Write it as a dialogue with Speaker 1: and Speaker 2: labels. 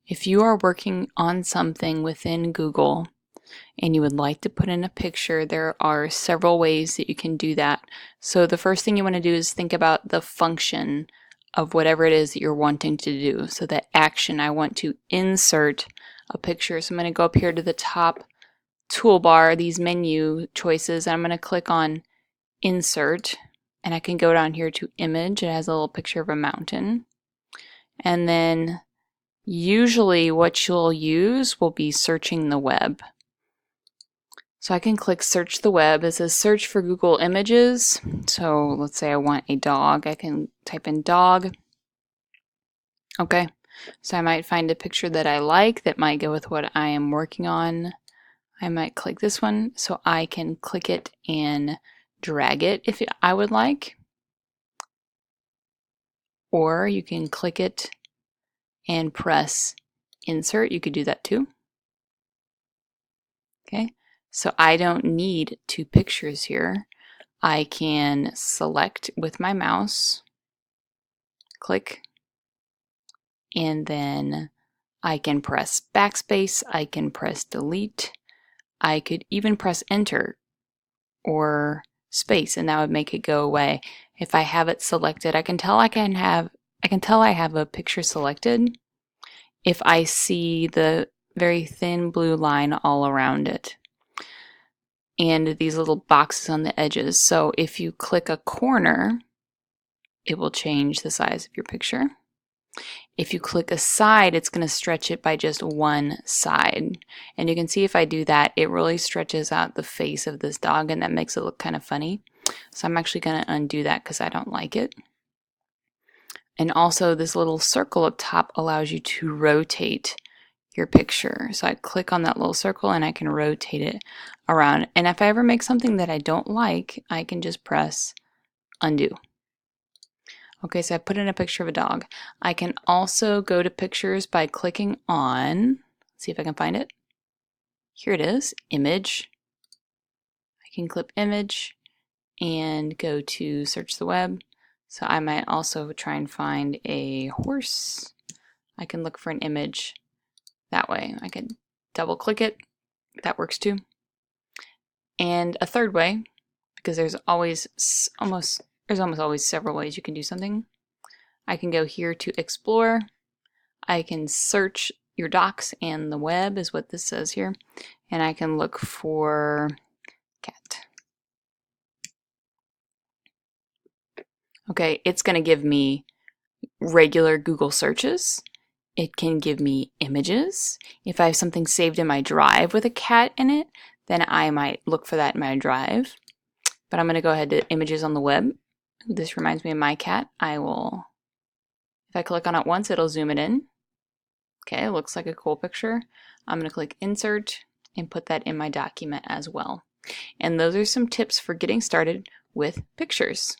Speaker 1: If you are working on something within Google and you would like to put in a picture, there are several ways that you can do that. So the first thing you want to do is think about the function of whatever it is that you're wanting to do. So the action, I want to insert a picture. So I'm going to go up here to the top toolbar, these menu choices, and I'm going to click on insert, and I can go down here to image. It has a little picture of a mountain. And then usually what you'll use will be searching the web. So I can click search the web. It says search for Google Images. So let's say I want a dog. I can type in dog. Okay, so I might find a picture that I like that might go with what I am working on. I might click this one, so I can click it and drag it if I would like. Or you can click it and press insert. You could do that too. Okay, so I don't need two pictures here. I can select with my mouse, click, and then I can press backspace, I can press delete, I could even press enter or space, and that would make it go away. If I have it selected, I can tell I have a picture selected if I see the very thin blue line all around it and these little boxes on the edges. So if you click a corner, it will change the size of your picture. If you click a side, it's going to stretch it by just one side. And you can see if I do that, it really stretches out the face of this dog, and that makes it look kind of funny. So I'm actually going to undo that because I don't like it. And also this little circle up top allows you to rotate your picture. So I click on that little circle and I can rotate it around. And if I ever make something that I don't like, I can just press undo. Okay, so I put in a picture of a dog. I can also go to pictures by clicking on, let's see if I can find it. Here it is, image. I can click image and go to search the web. So I might also try and find a horse. I can look for an image that way. I can double click it. That works too. And a third way, because there's almost always several ways you can do something. I can go here to explore. I can search your docs and the web is what this says here. And I can look for cat. Okay, it's going to give me regular Google searches. It can give me images. If I have something saved in my drive with a cat in it, then I might look for that in my drive. But I'm going to go ahead to images on the web. This reminds me of my cat. If I click on it once, it'll zoom it in. Okay, it looks like a cool picture. I'm going to click insert and put that in my document as well. And those are some tips for getting started with pictures.